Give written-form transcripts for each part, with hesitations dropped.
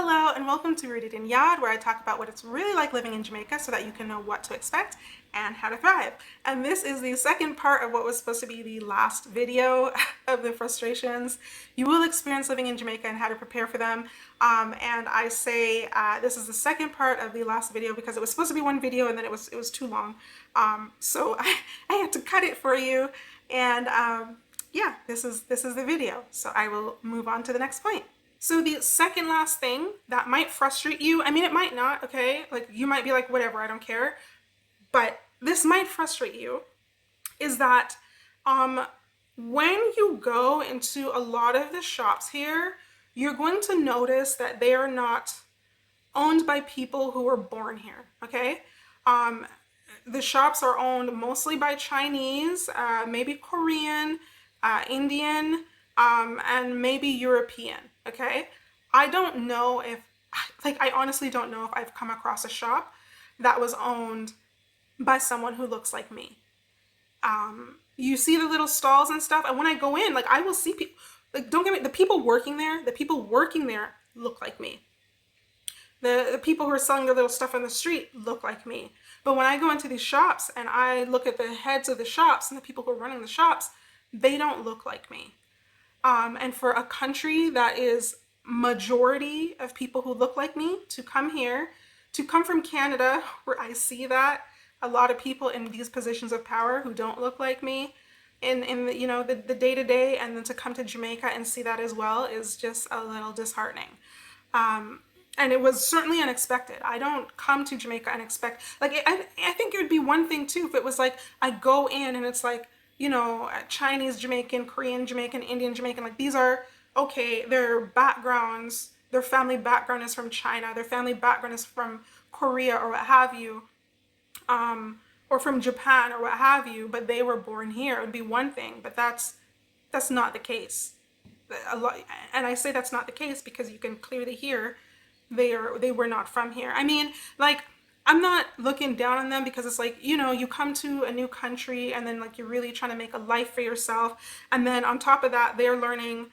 Hello and welcome to Rooted in Yad, where I talk about what it's really like living in Jamaica so that you can know what to expect and how to thrive. And this is the second part of what was supposed to be the last video of the frustrations you will experience living in Jamaica and how to prepare for them. And I say this is the second part of the last video because it was supposed to be one video and then it was too long. So I had to cut it for you. And yeah, this is the video. So I will move on to the next point. So the second last thing that might frustrate you, I mean, it might not, okay? Like you might be like, whatever, I don't care. But this might frustrate you, is that when you go into a lot of the shops here, you're going to notice that they are not owned by people who were born here, okay? The shops are owned mostly by Chinese, maybe Korean, Indian, and maybe European, okay? I don't know if, I honestly don't know if I've come across a shop that was owned by someone who looks like me. You see the little stalls and stuff, and when I go in, I will see people, don't get me, the people working there look like me. The people who are selling the little stuff on the street look like me. But when I go into these shops and I look at the heads of the shops and the people who are running the shops, they don't look like me. And for a country that is majority of people who look like me to come here, to come from Canada, where I see that a lot of people in these positions of power who don't look like me in the day-to-day, and then to come to Jamaica and see that as well is just a little disheartening. And it was certainly unexpected. I don't come to Jamaica and expect, I think it would be one thing too if it was like I go in and it's like, Chinese Jamaican, Korean Jamaican, Indian Jamaican, these are, okay, their backgrounds, their family background is from China, their family background is from Korea or what have you, or from Japan or what have you, but they were born here. It would be one thing, but that's not the case. And I say that's not the case because you can clearly hear they were not from here. I mean, I'm not looking down on them because it's you come to a new country and then you're really trying to make a life for yourself, and then on top of that they're learning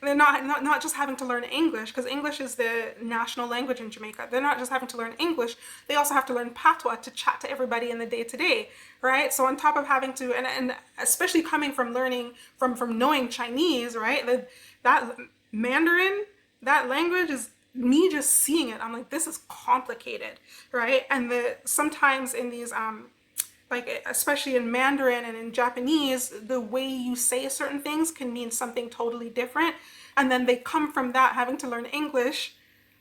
they're not just having to learn English, because English is the national language in Jamaica. They're not just having to learn English, they also have to learn patois to chat to everybody in the day-to-day, right? So on top of having to, and especially coming from learning from knowing Chinese, right, that Mandarin, that language is, me just seeing it, I'm like, this is complicated, right? And sometimes in these especially in Mandarin and in Japanese, the way you say certain things can mean something totally different, and then they come from that having to learn English,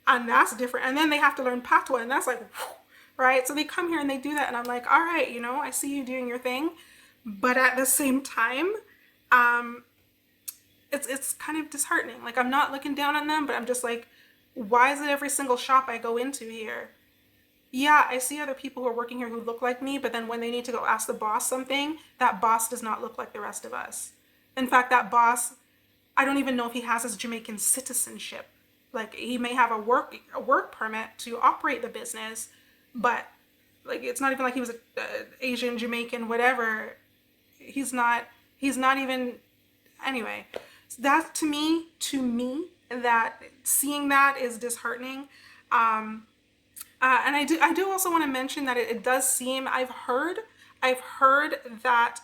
and that's different, and then they have to learn patois, and that's right? So they come here and they do that, and I'm like, all right, I see you doing your thing, but at the same time, it's kind of disheartening. I'm not looking down on them, but I'm just like, why is it every single shop I go into here? Yeah, I see other people who are working here who look like me, but then when they need to go ask the boss something, that boss does not look like the rest of us. In fact, that boss, I don't even know if he has his Jamaican citizenship. He may have a work permit to operate the business, but it's not even like he was a Asian, Jamaican, whatever. He's not even, anyway. That to me, that seeing that is disheartening. And I do also want to mention that it does seem, I've heard that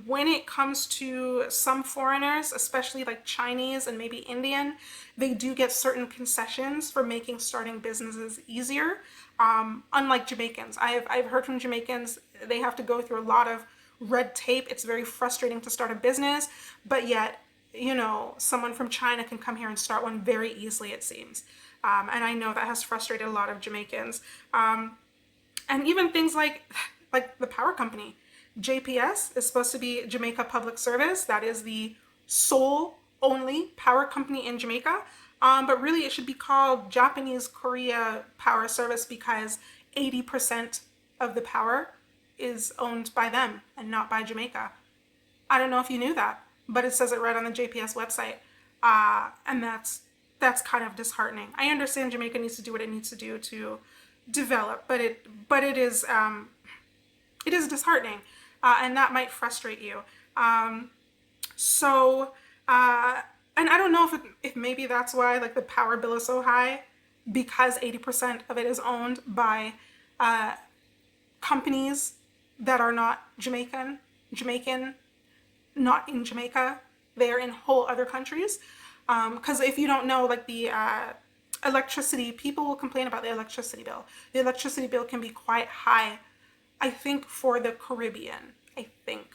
when it comes to some foreigners, especially Chinese and maybe Indian, they do get certain concessions for making starting businesses easier. Unlike Jamaicans, I've heard from Jamaicans, they have to go through a lot of red tape. It's very frustrating to start a business, but yet, someone from China can come here and start one very easily, it seems. And I know that has frustrated a lot of Jamaicans. And even things like the power company. JPS is supposed to be Jamaica Public Service. That is the sole only power company in Jamaica. But really it should be called Japanese Korea Power Service, because 80% of the power is owned by them and not by Jamaica. I don't know if you knew that, but it says it right on the JPS website. And that's kind of disheartening. I understand Jamaica needs to do what it needs to do to develop, but it is disheartening, and that might frustrate you. So And I don't know if maybe that's why like the power bill is so high, because 80% of it is owned by companies that are not Jamaican, not in Jamaica. They're in whole other countries. Because if you don't know, like the electricity, people will complain about the electricity bill. The electricity bill can be quite high, I think, for the Caribbean, I think.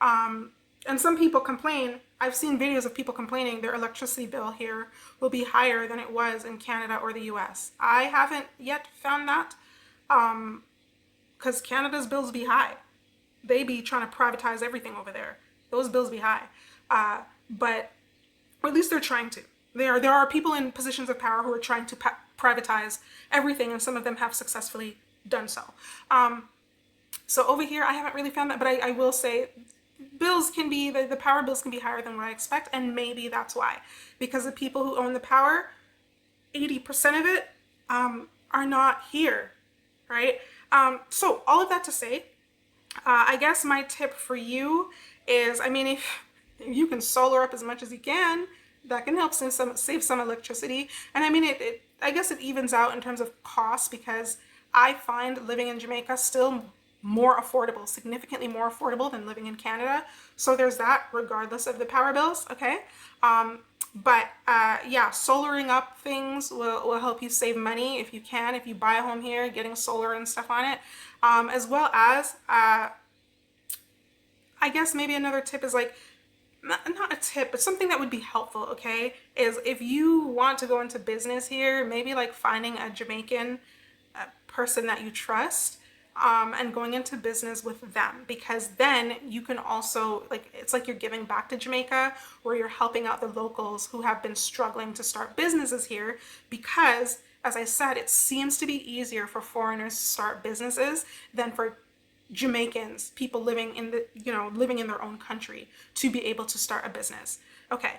And some people complain. I've seen videos of people complaining their electricity bill here will be higher than it was in Canada or the US. I haven't yet found that, because Canada's bills be high. They be trying to privatize everything over there. Those bills be high. But, or at least they're trying to. There are people in positions of power who are trying to privatize everything, and some of them have successfully done so. So over here, I haven't really found that, but I will say bills can be, the power bills can be higher than what I expect, and maybe that's why. Because the people who own the power, 80% of it are not here, right? So all of that to say, I guess my tip for you is, I mean, if you can solar up as much as you can, that can help save some electricity. And I mean, I guess it evens out in terms of cost, because I find living in Jamaica still more affordable, significantly more affordable than living in Canada. So there's that, regardless of the power bills, okay? Yeah, solaring up things will help you save money if you can. If you buy a home here, getting solar and stuff on it. As well as, I guess maybe another tip is like, not a tip, but something that would be helpful, okay, is if you want to go into business here, maybe like finding a Jamaican person that you trust, and going into business with them, because then you can also, like, it's like you're giving back to Jamaica, where you're helping out the locals who have been struggling to start businesses here, because, as I said, it seems to be easier for foreigners to start businesses than for Jamaicans, people living in living in their own country, to be able to start a business. Okay,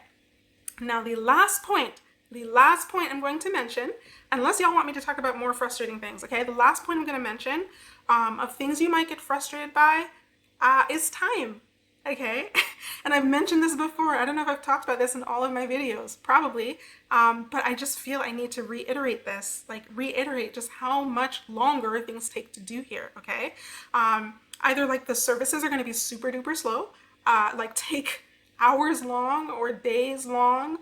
now the last point I'm going to mention, unless y'all want me to talk about more frustrating things, okay, the last point I'm going to mention, of things you might get frustrated by, is time. Okay, and I've mentioned this before. I don't know if I've talked about this in all of my videos, probably, but I just feel I need to reiterate this, like reiterate just how much longer things take to do here, okay? Either like the services are going to be super duper slow, like take hours long or days long,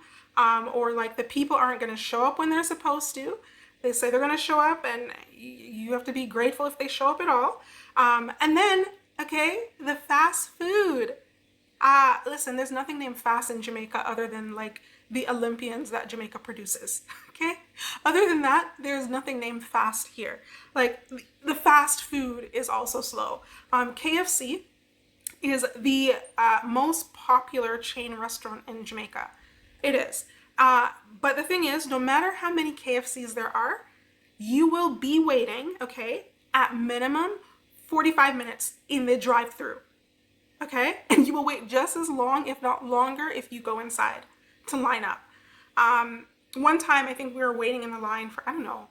or like the people aren't going to show up when they're supposed to. They say they're going to show up, and you have to be grateful if they show up at all. And then, okay, the fast food. Listen, there's nothing named fast in Jamaica other than like the Olympians that Jamaica produces, okay? Other than that, there's nothing named fast here. Like, the fast food is also slow. KFC is the most popular chain restaurant in Jamaica. It is. But the thing is, no matter how many KFCs there are, you will be waiting, okay, at minimum 45 minutes in the drive-thru, okay? And you will wait just as long, if not longer, if you go inside to line up. One time, I think we were waiting in the line for, I don't know,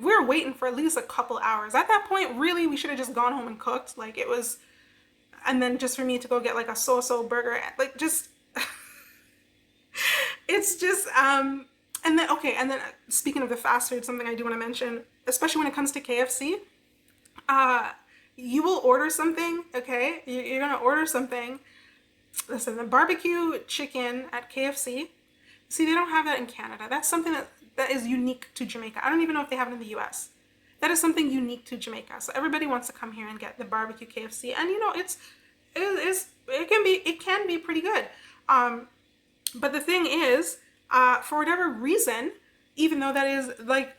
we were waiting for at least a couple hours. At that point, really, we should have just gone home and cooked. Like, it was, and then just for me to go get like a so-so burger, like just, it's just, and then, okay, and then speaking of the fast food, something I do want to mention, especially when it comes to KFC, you will order something, okay? You're going to order something. Listen, the barbecue chicken at KFC, see, they don't have that in Canada. That's something that is unique to Jamaica. I don't even know if they have it in the US. That is something unique to Jamaica. So everybody wants to come here and get the barbecue KFC. And you know, it can be pretty good. But the thing is, for whatever reason, even though that is like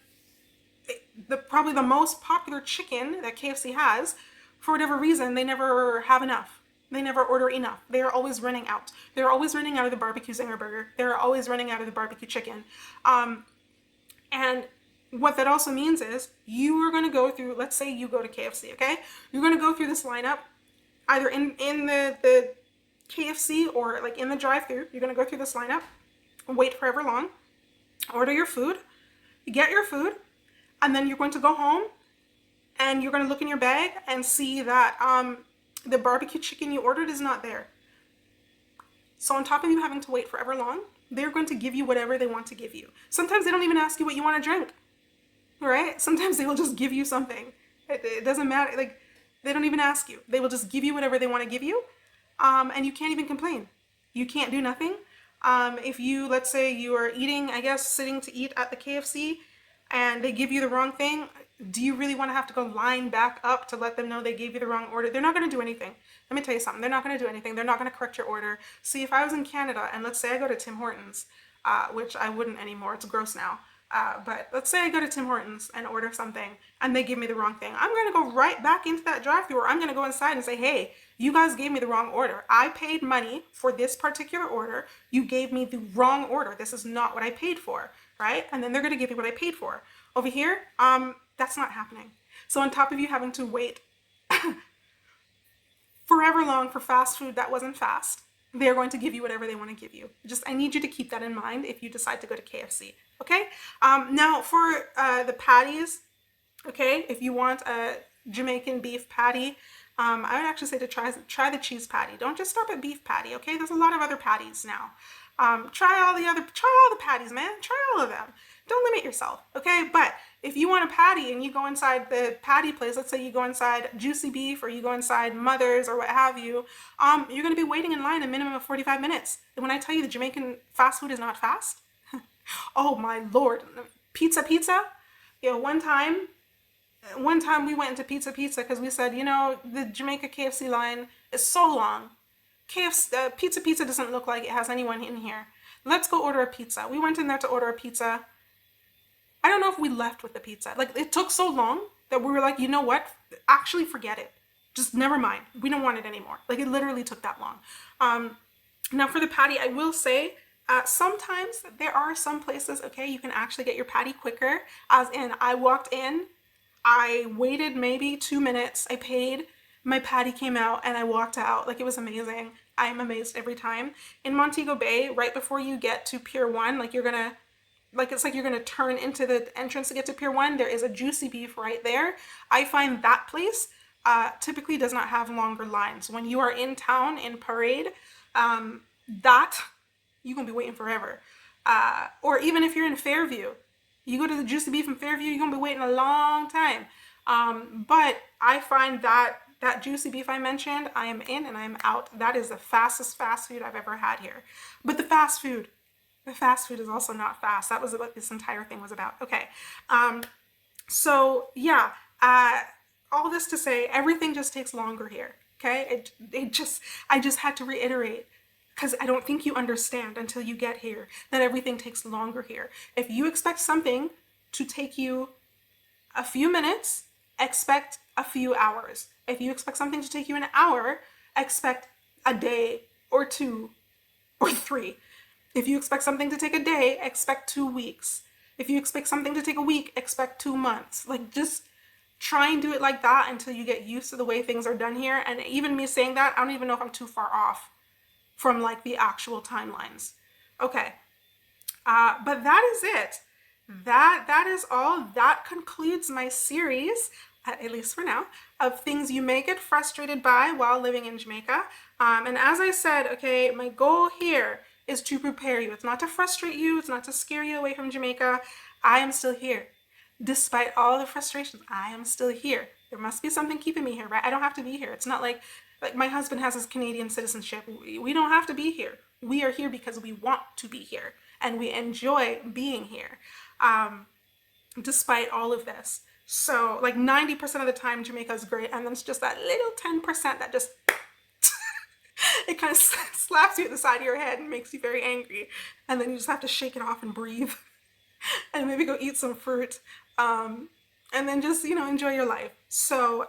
probably the most popular chicken that KFC has, for whatever reason, they never have enough. They never order enough. They are always running out. They're always running out of the barbecue zinger burger. They're always running out of the barbecue chicken. And what that also means is you are going to go through, let's say you go to KFC, okay? You're going to go through this lineup, either in the KFC or like in the drive-thru. You're going to go through this lineup, wait forever long, order your food, get your food, and then you're going to go home and you're going to look in your bag and see that the barbecue chicken you ordered is not there. So on top of you having to wait forever long, they're going to give you whatever they want to give you. Sometimes they don't even ask you what you want to drink, right? Sometimes they will just give you something. It doesn't matter. Like, they don't even ask you. They will just give you whatever they want to give you, and you can't even complain. You can't do nothing. If you, let's say you are eating, I guess, sitting to eat at the KFC, and they give you the wrong thing, do you really want to have to go line back up to let them know they gave you the wrong order? They're not going to do anything. Let me tell you something. They're not going to do anything. They're not going to correct your order. See, if I was in Canada, and let's say I go to Tim Hortons, which I wouldn't anymore. It's gross now. But let's say I go to Tim Hortons and order something and they give me the wrong thing. I'm going to go right back into that drive-thru, or I'm going to go inside and say, hey, you guys gave me the wrong order. I paid money for this particular order. You gave me the wrong order. This is not what I paid for, right? And then they're going to give me what I paid for. Over here, that's not happening. So on top of you having to wait forever long for fast food that wasn't fast, they're going to give you whatever they want to give you. Just, I need you to keep that in mind if you decide to go to KFC. Okay. Now for the patties, okay, if you want a Jamaican beef patty, I would actually say to try the cheese patty. Don't just stop at beef patty. Okay, there's a lot of other patties now. Try all the patties, man. Try all of them. Don't limit yourself. Okay, but if you want a patty and you go inside the patty place, let's say you go inside Juicy Beef or you go inside Mother's or what have you, you're going to be waiting in line a minimum of 45 minutes. And when I tell you the Jamaican fast food is not fast, oh my Lord, pizza. You know, one time we went into pizza because we said, you know, the Jamaica KFC line is so long. Pizza doesn't look like it has anyone in here. Let's go order a pizza. We went in there to order a pizza. I don't know if we left with the pizza. Like, it took so long that we were like, you know what? Actually, forget it. Just never mind. We don't want it anymore. Like, it literally took that long. Now for the patty, I will say, sometimes there are some places, okay, you can actually get your patty quicker. As in, I walked in, I waited maybe 2 minutes, I paid, my patty came out, and I walked out. Like, it was amazing. I am amazed every time. In Montego Bay, right before you get to Pier 1, like you're gonna turn into the entrance to get to Pier 1, there is a Juicy Beef right there. I find that place typically does not have longer lines. When you are in town, in Parade, you're gonna be waiting forever. Or even if you're in Fairview, you go to the Juicy Beef in Fairview, you're gonna be waiting a long time. But I find that Juicy Beef I mentioned, I am in and I am out. That is the fastest fast food I've ever had here. But the fast food is also not fast. That was what this entire thing was about. Okay. So yeah, all this to say, everything just takes longer here. Okay. I just had to reiterate, because I don't think you understand until you get here that everything takes longer here. If you expect something to take you a few minutes, expect a few hours. If you expect something to take you an hour, expect a day or 2 or 3. If you expect something to take a day, expect 2 weeks. If you expect something to take a week, expect 2 months. Like, just try and do it like that until you get used to the way things are done here. And even me saying that, I don't even know if I'm too far off from like the actual timelines. Okay. But that is it. That is all. That concludes my series, at least for now, of things you may get frustrated by while living in Jamaica. And as I said, okay, my goal here is to prepare you. It's not to frustrate you. It's not to scare you away from Jamaica. I am still here. Despite all the frustrations, I am still here. There must be something keeping me here, right? I don't have to be here. It's not like my husband has his Canadian citizenship. We don't have to be here. We are here because we want to be here and we enjoy being here, despite all of this. So like 90% of the time, Jamaica is great. And then it's just that little 10% that just, it kind of slaps you at the side of your head and makes you very angry. And then you just have to shake it off and breathe and maybe go eat some fruit. And then just, enjoy your life. So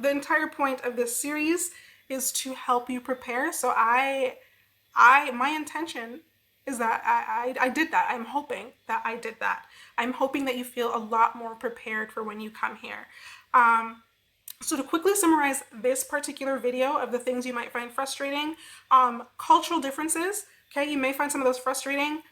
the entire point of this series is to help you prepare. So my intention is that I did that. I'm hoping that I did that. I'm hoping that you feel a lot more prepared for when you come here. So to quickly summarize this particular video of the things you might find frustrating, cultural differences, okay, you may find some of those frustrating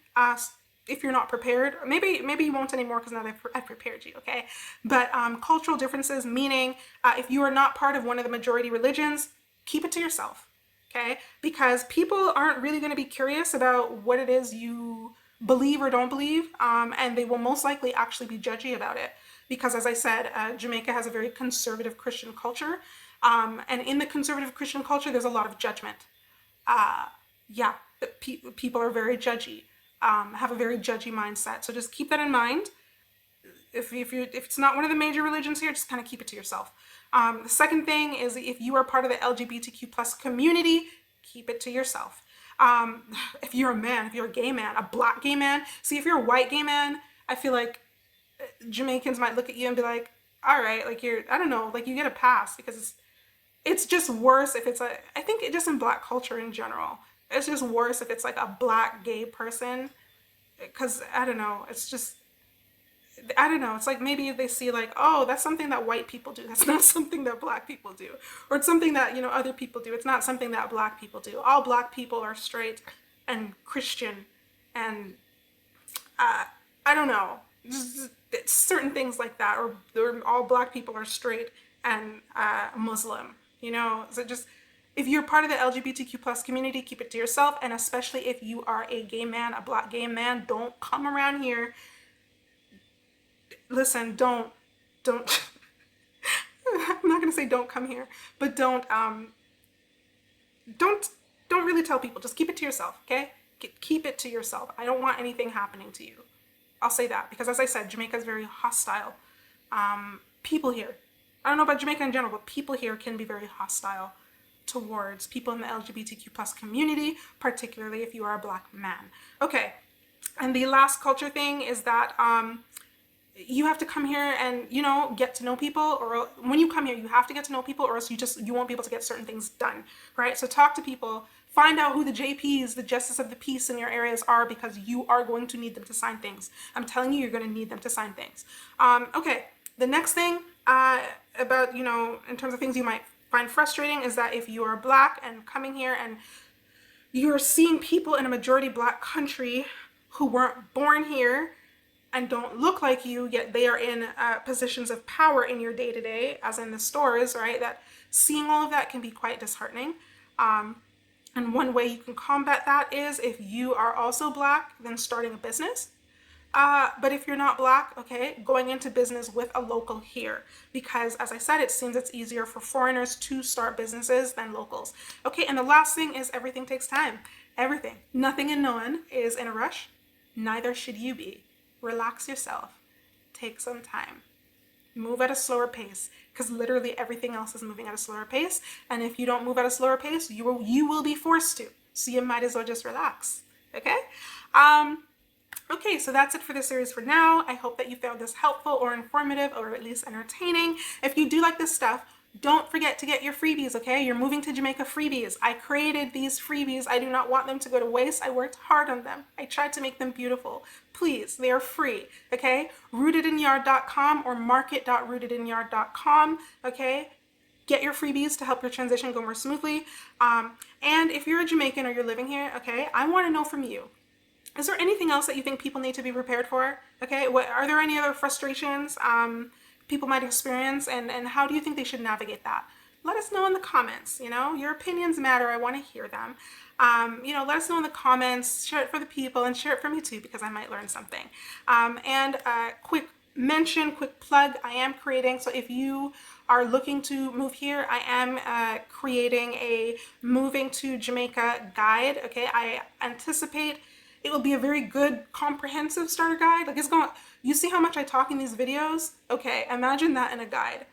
if you're not prepared. Maybe you won't anymore because now I've prepared you, okay? But cultural differences, meaning if you are not part of one of the majority religions, keep it to yourself, okay? Because people aren't really going to be curious about what it is you believe or don't believe, and they will most likely actually be judgy about it. Because as I said, Jamaica has a very conservative Christian culture, and in the conservative Christian culture, there's a lot of judgment. Yeah, people are very judgy, have a very judgy mindset. So just keep that in mind. If it's not one of the major religions here, just kind of keep it to yourself. The second thing is, if you are part of the LGBTQ plus community, keep it to yourself. If you're a man, if you're a gay man, a black gay man, see, if you're a white gay man, I feel like Jamaicans might look at you and be like, all right, like I don't know, like you get a pass, because it's just worse if it's I think it just in black culture in general, it's just worse if it's like a black gay person, because I don't know, it's just, I don't know. It's like maybe they see like, oh, that's something that white people do. That's not something that black people do. Or it's something that, other people do. It's not something that black people do. All black people are straight and Christian and I don't know. Just certain things like that. Or all black people are straight and Muslim. So just, if you're part of the LGBTQ plus community, keep it to yourself. And especially if you are a gay man, a black gay man, don't come around here. Listen, don't I'm not going to say don't come here, but don't really tell people. Just keep it to yourself, okay? Keep it to yourself. I don't want anything happening to you. I'll say that, because as I said, Jamaica is very hostile. People here, I don't know about Jamaica in general, but people here can be very hostile towards people in the LGBTQ plus community, particularly if you are a black man. Okay, and the last culture thing is that you have to come here and, get to know people, or when you come here, you have to get to know people, or else you won't be able to get certain things done, right? So talk to people, find out who the JPs, the Justice of the Peace in your areas are, because you are going to need them to sign things. I'm telling you, you're going to need them to sign things. Okay, the next thing about, in terms of things you might find frustrating is that if you are black and coming here and you're seeing people in a majority black country who weren't born here and don't look like you, yet they are in positions of power in your day-to-day, as in the stores, right? That seeing all of that can be quite disheartening. And one way you can combat that is, if you are also black, then starting a business. But if you're not black, okay, going into business with a local here, because as I said, it seems it's easier for foreigners to start businesses than locals. Okay, and the last thing is, everything takes time. Everything. Nothing and no one is in a rush. Neither should you be. Relax yourself. Take some time. Move at a slower pace, because literally everything else is moving at a slower pace. And if you don't move at a slower pace, you will be forced to. So you might as well just relax. Okay? Okay, so that's it for this series for now. I hope that you found this helpful or informative, or at least entertaining. If you do like this stuff, don't forget to get your freebies, okay? You're moving to Jamaica freebies. I created these freebies. I do not want them to go to waste. I worked hard on them. I tried to make them beautiful. Please, they are free, okay? Rootedinyard.com or market.rootedinyard.com, okay? Get your freebies to help your transition go more smoothly. And if you're a Jamaican or you're living here, okay, I want to know from you. Is there anything else that you think people need to be prepared for? Okay, are there any other frustrations people might experience, and how do you think they should navigate that? Let us know in the comments. Your opinions matter. I want to hear them. Let us know in the comments. Share it for the people, and share it for me too, because I might learn something. And quick plug, I am creating, so if you are looking to move here, I am creating a moving to Jamaica guide. Okay, I anticipate it will be a very good comprehensive starter guide. Like, you see how much I talk in these videos? Okay, imagine that in a guide,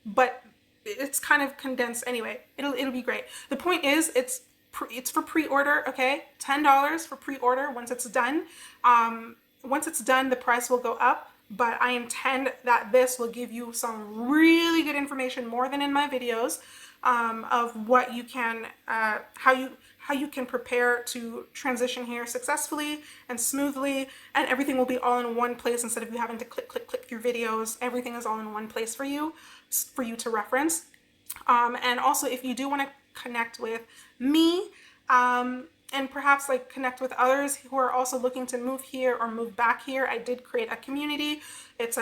but it's kind of condensed anyway. It'll be great. The point is, it's for pre-order, okay? $10 for pre-order. Once it's done, the price will go up, but I intend that this will give you some really good information, more than in my videos, of what you can, how you can prepare to transition here successfully and smoothly, and everything will be all in one place instead of you having to click through videos. Everything is all in one place for you to reference. And also, if you do want to connect with me, and perhaps like connect with others who are also looking to move here or move back here, I did create a community. It's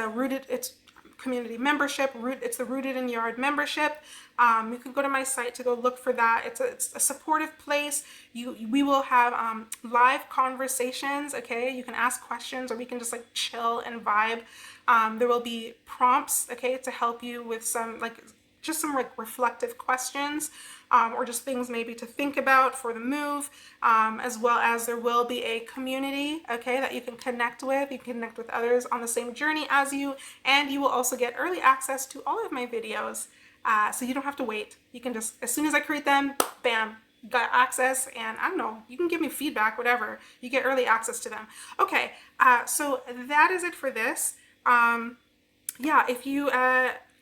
community membership. It's the Rooted in Yard membership. You can go to my site to go look for that. It's a supportive place. We will have live conversations, okay? You can ask questions, or we can just like chill and vibe. There will be prompts, okay, to help you with some just some like reflective questions, or just things maybe to think about for the move, as well as there will be a community, okay, that you can connect with. You can connect with others on the same journey as you, and you will also get early access to all of my videos, so you don't have to wait. You can just, as soon as I create them, bam, you got access, and I don't know, you can give me feedback, whatever. You get early access to them. Okay, so that is it for this. Yeah, if you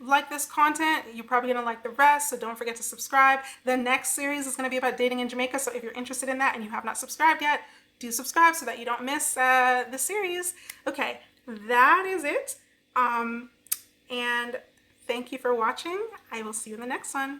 like this content, you're probably gonna like the rest, so don't forget to subscribe. The next series is gonna be about dating in Jamaica, so if you're interested in that and you have not subscribed yet, do subscribe so that you don't miss the series. Okay, that is it. And thank you for watching. I will see you in the next one.